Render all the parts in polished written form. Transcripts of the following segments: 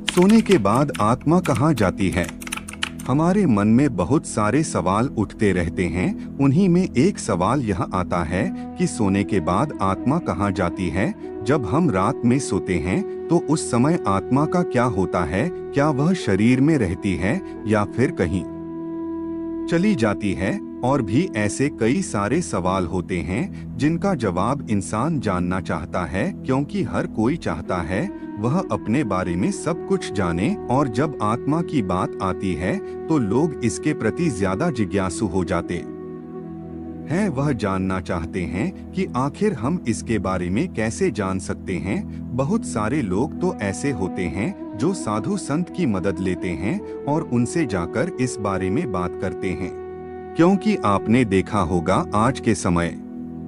सोने के बाद आत्मा कहाँ जाती है? हमारे मन में बहुत सारे सवाल उठते रहते हैं। उन्हीं में एक सवाल यह आता है कि सोने के बाद आत्मा कहाँ जाती है। जब हम रात में सोते हैं तो उस समय आत्मा का क्या होता है? क्या वह शरीर में रहती है या फिर कहीं चली जाती है? और भी ऐसे कई सारे सवाल होते हैं जिनका जवाब इंसान जानना चाहता है, क्योंकि हर कोई चाहता है वह अपने बारे में सब कुछ जाने। और जब आत्मा की बात आती है तो लोग इसके प्रति ज्यादा जिज्ञासु हो जाते हैं। वह जानना चाहते हैं कि आखिर हम इसके बारे में कैसे जान सकते हैं। बहुत सारे लोग तो ऐसे होते हैं जो साधु संत की मदद लेते हैं और उनसे जाकर इस बारे में बात करते हैं, क्योंकि आपने देखा होगा आज के समय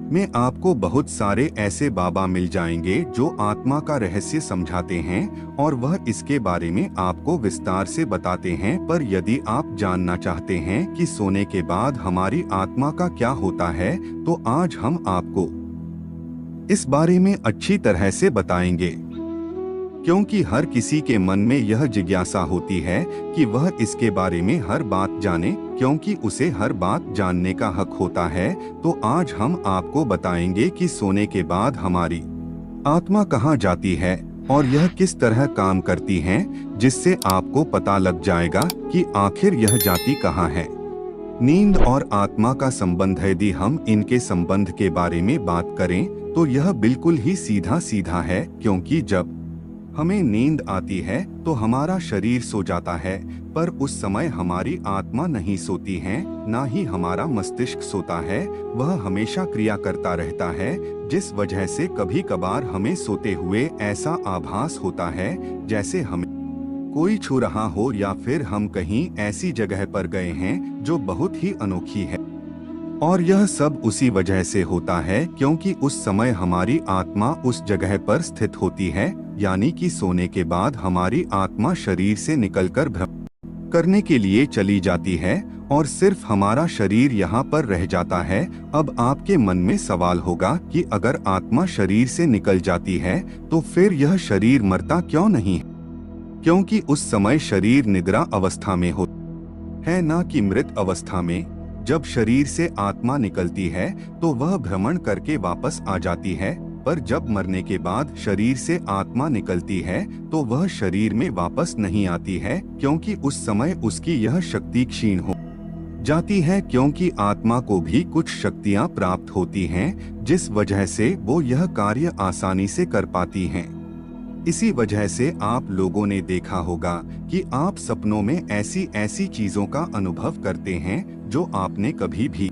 में आपको बहुत सारे ऐसे बाबा मिल जाएंगे जो आत्मा का रहस्य समझाते हैं और वह इसके बारे में आपको विस्तार से बताते हैं। पर यदि आप जानना चाहते हैं कि सोने के बाद हमारी आत्मा का क्या होता है, तो आज हम आपको इस बारे में अच्छी तरह से बताएंगे, क्योंकि हर किसी के मन में यह जिज्ञासा होती है कि वह इसके बारे में हर बात जाने, क्योंकि उसे हर बात जानने का हक होता है। तो आज हम आपको बताएंगे कि सोने के बाद हमारी आत्मा कहाँ जाती है और यह किस तरह काम करती है, जिससे आपको पता लग जाएगा कि आखिर यह जाती कहाँ है। नींद और आत्मा का संबंध, यदि हम इनके संबंध के बारे में बात करें तो यह बिल्कुल ही सीधा सीधा है, क्योंकि जब हमें नींद आती है तो हमारा शरीर सो जाता है, पर उस समय हमारी आत्मा नहीं सोती है, ना ही हमारा मस्तिष्क सोता है। वह हमेशा क्रिया करता रहता है, जिस वजह से कभी कभार हमें सोते हुए ऐसा आभास होता है जैसे हमें कोई छू रहा हो, या फिर हम कहीं ऐसी जगह पर गए हैं जो बहुत ही अनोखी है। और यह सब उसी वजह से होता है क्योंकि उस समय हमारी आत्मा उस जगह पर स्थित होती है, यानी कि सोने के बाद हमारी आत्मा शरीर से निकलकर भ्रमण करने के लिए चली जाती है और सिर्फ हमारा शरीर यहाँ पर रह जाता है। अब आपके मन में सवाल होगा कि अगर आत्मा शरीर से निकल जाती है तो फिर यह शरीर मरता क्यों नहीं है? क्योंकि उस समय शरीर निद्रा अवस्था में होता है, ना कि मृत अवस्था में। जब शरीर से आत्मा निकलती है तो वह भ्रमण करके वापस आ जाती है, पर जब मरने के बाद शरीर से आत्मा निकलती है तो वह शरीर में वापस नहीं आती है, क्योंकि उस समय उसकी यह शक्ति क्षीण हो जाती है, क्योंकि आत्मा को भी कुछ शक्तियां प्राप्त होती हैं, जिस वजह से वो यह कार्य आसानी से कर पाती हैं। इसी वजह से आप लोगों ने देखा होगा कि आप सपनों में ऐसी ऐसी चीजों का अनुभव करते हैं जो आपने कभी भी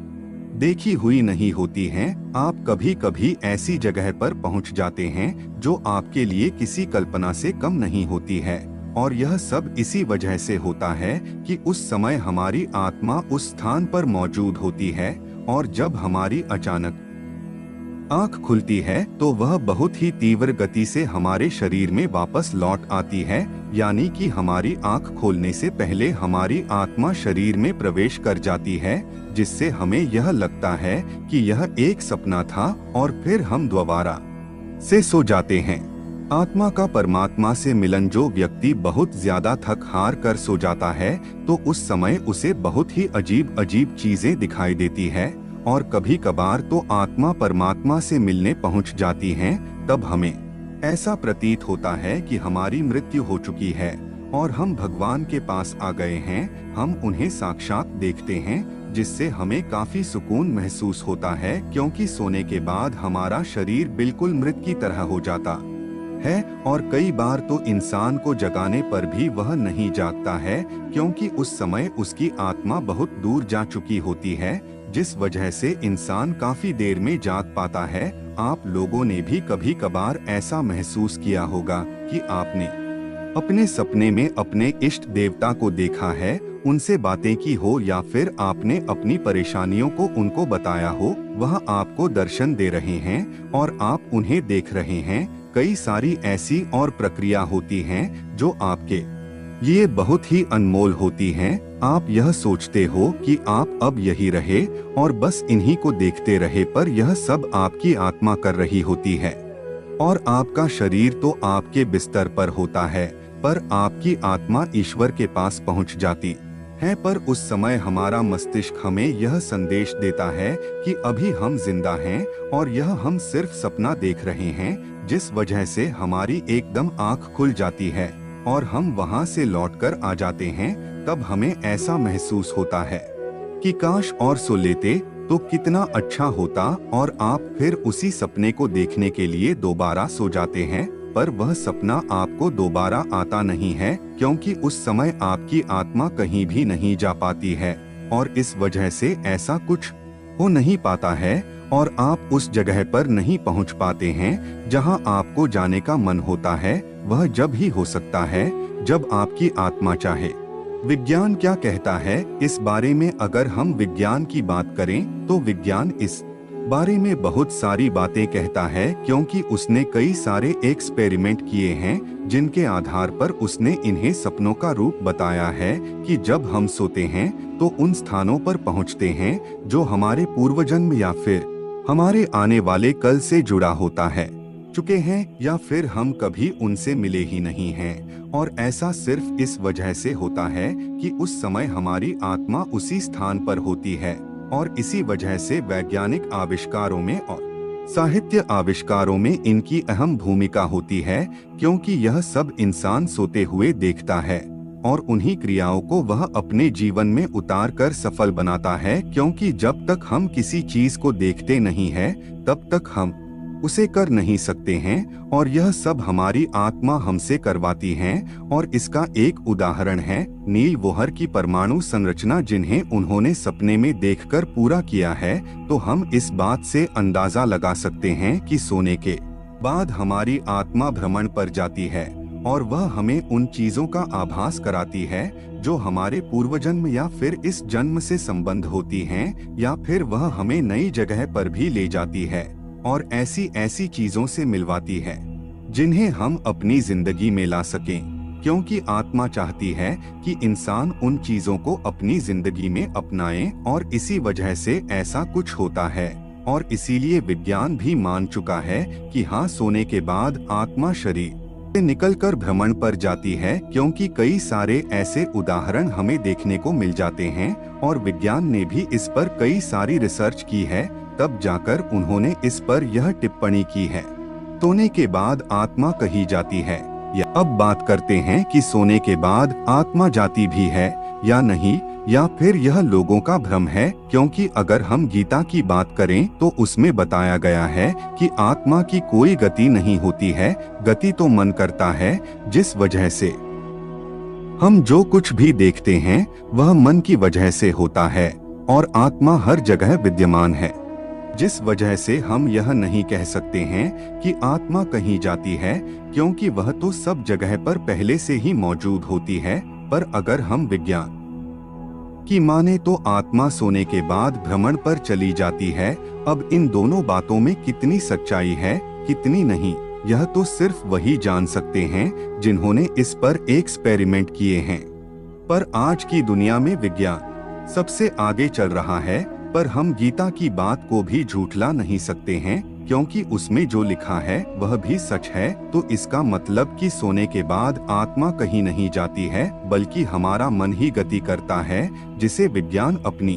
देखी हुई नहीं होती हैं। आप कभी कभी ऐसी जगह पर पहुंच जाते हैं जो आपके लिए किसी कल्पना से कम नहीं होती है, और यह सब इसी वजह से होता है कि उस समय हमारी आत्मा उस स्थान पर मौजूद होती है, और जब हमारी अचानक आँख खुलती है तो वह बहुत ही तीव्र गति से हमारे शरीर में वापस लौट आती है, यानी कि हमारी आँख खोलने से पहले हमारी आत्मा शरीर में प्रवेश कर जाती है, जिससे हमें यह लगता है कि यह एक सपना था और फिर हम दोबारा से सो जाते हैं। आत्मा का परमात्मा से मिलन, जो व्यक्ति बहुत ज्यादा थक हार कर सो जाता है तो उस समय उसे बहुत ही अजीब अजीब चीजें दिखाई देती है, और कभी कभार तो आत्मा परमात्मा से मिलने पहुंच जाती हैं। तब हमें ऐसा प्रतीत होता है कि हमारी मृत्यु हो चुकी है और हम भगवान के पास आ गए हैं। हम उन्हें साक्षात देखते हैं, जिससे हमें काफी सुकून महसूस होता है, क्योंकि सोने के बाद हमारा शरीर बिल्कुल मृत की तरह हो जाता है। और कई बार तो इंसान को जगाने पर भी वह नहीं जागता है, क्योंकि उस समय उसकी आत्मा बहुत दूर जा चुकी होती है, जिस वजह से इंसान काफी देर में जाग पाता है। आप लोगों ने भी कभी कभार ऐसा महसूस किया होगा कि आपने अपने सपने में अपने इष्ट देवता को देखा है, उनसे बातें की हो, या फिर आपने अपनी परेशानियों को उनको बताया हो। वह आपको दर्शन दे रहे हैं और आप उन्हें देख रहे हैं। कई सारी ऐसी और प्रक्रिया होती हैं जो आपके लिए बहुत ही अनमोल होती हैं। आप यह सोचते हो कि आप अब यही रहे और बस इन्हीं को देखते रहे, पर यह सब आपकी आत्मा कर रही होती है, और आपका शरीर तो आपके बिस्तर पर होता है, पर आपकी आत्मा ईश्वर के पास पहुंच जाती है। पर उस समय हमारा मस्तिष्क हमें यह संदेश देता है कि अभी हम जिंदा हैं और यह हम सिर्फ सपना देख रहे हैं, जिस वजह से हमारी एकदम आंख खुल जाती है और हम वहां से लौटकर आ जाते हैं। तब हमें ऐसा महसूस होता है कि काश और सो लेते तो कितना अच्छा होता, और आप फिर उसी सपने को देखने के लिए दोबारा सो जाते हैं। पर वह सपना आपको दोबारा आता नहीं है, क्योंकि उस समय आपकी आत्मा कहीं भी नहीं जा पाती है और इस वजह से ऐसा कुछ हो नहीं पाता है और आप उस जगह पर नहीं पहुंच पाते हैं जहां आपको जाने का मन होता है। वह जब ही हो सकता है जब आपकी आत्मा चाहे। विज्ञान क्या कहता है इस बारे में? अगर हम विज्ञान की बात करें तो विज्ञान इस बारे में बहुत सारी बातें कहता है, क्योंकि उसने कई सारे एक्सपेरिमेंट किए हैं जिनके आधार पर उसने इन्हें सपनों का रूप बताया है कि जब हम सोते हैं तो उन स्थानों पर पहुंचते हैं जो हमारे पूर्वजन्म या फिर हमारे आने वाले कल से जुड़ा होता है, चुके हैं, या फिर हम कभी उनसे मिले ही नहीं हैं। और ऐसा सिर्फ इस वजह से होता है कि उस समय हमारी आत्मा उसी स्थान पर होती है। और इसी वजह से वैज्ञानिक आविष्कारों में और साहित्य आविष्कारों में इनकी अहम भूमिका होती है, क्योंकि यह सब इंसान सोते हुए देखता है और उन्हीं क्रियाओं को वह अपने जीवन में उतार कर सफल बनाता है। क्योंकि जब तक हम किसी चीज को देखते नहीं है तब तक हम उसे कर नहीं सकते हैं, और यह सब हमारी आत्मा हमसे करवाती है। और इसका एक उदाहरण है नील बोहर की परमाणु संरचना, जिन्हें उन्होंने सपने में देखकर पूरा किया है। तो हम इस बात से अंदाजा लगा सकते हैं कि सोने के बाद हमारी आत्मा भ्रमण पर जाती है और वह हमें उन चीजों का आभास कराती है जो हमारे पूर्वजन्म या फिर इस जन्म से संबंध होती हैं, या फिर वह हमें नई जगह पर भी ले जाती है और ऐसी चीजों से मिलवाती है जिन्हें हम अपनी जिंदगी में ला सकें। क्योंकि आत्मा चाहती है कि इंसान उन चीजों को अपनी जिंदगी में अपनाए, और इसी वजह से ऐसा कुछ होता है। और इसीलिए विज्ञान भी मान चुका है कि हाँ, सोने के बाद आत्मा शरीर से निकलकर भ्रमण पर जाती है, क्योंकि कई सारे ऐसे उदाहरण हमें देखने को मिल जाते हैं और विज्ञान ने भी इस पर कई सारी रिसर्च की है। तब जाकर उन्होंने इस पर यह टिप्पणी की है, सोने के बाद आत्मा कही जाती है। या अब बात करते हैं कि सोने के बाद आत्मा जाती भी है या नहीं, या फिर यह लोगों का भ्रम है। क्योंकि अगर हम गीता की बात करें तो उसमें बताया गया है कि आत्मा की कोई गति नहीं होती है, गति तो मन करता है, जिस वजह से हम जो कुछ भी देखते हैं वह मन की वजह से होता है, और आत्मा हर जगह विद्यमान है। जिस वजह से हम यह नहीं कह सकते हैं कि आत्मा कहीं जाती है, क्योंकि वह तो सब जगह पर पहले से ही मौजूद होती है। पर अगर हम विज्ञान की माने तो आत्मा सोने के बाद भ्रमण पर चली जाती है। अब इन दोनों बातों में कितनी सच्चाई है कितनी नहीं, यह तो सिर्फ वही जान सकते हैं जिन्होंने इस पर एक्सपेरिमेंट किए हैं। पर आज की दुनिया में विज्ञान सबसे आगे चल रहा है, पर हम गीता की बात को भी झूठला नहीं सकते हैं, क्योंकि उसमें जो लिखा है वह भी सच है। तो इसका मतलब कि सोने के बाद आत्मा कहीं नहीं जाती है, बल्कि हमारा मन ही गति करता है, जिसे विज्ञान अपनी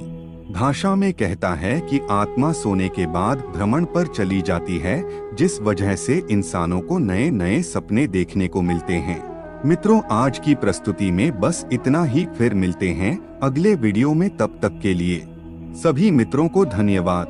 भाषा में कहता है कि आत्मा सोने के बाद भ्रमण पर चली जाती है, जिस वजह से इंसानों को नए नए सपने देखने को मिलते हैं। मित्रों, आज की प्रस्तुति में बस इतना ही। फिर मिलते हैं अगले वीडियो में, तब तक के लिए सभी मित्रों को धन्यवाद।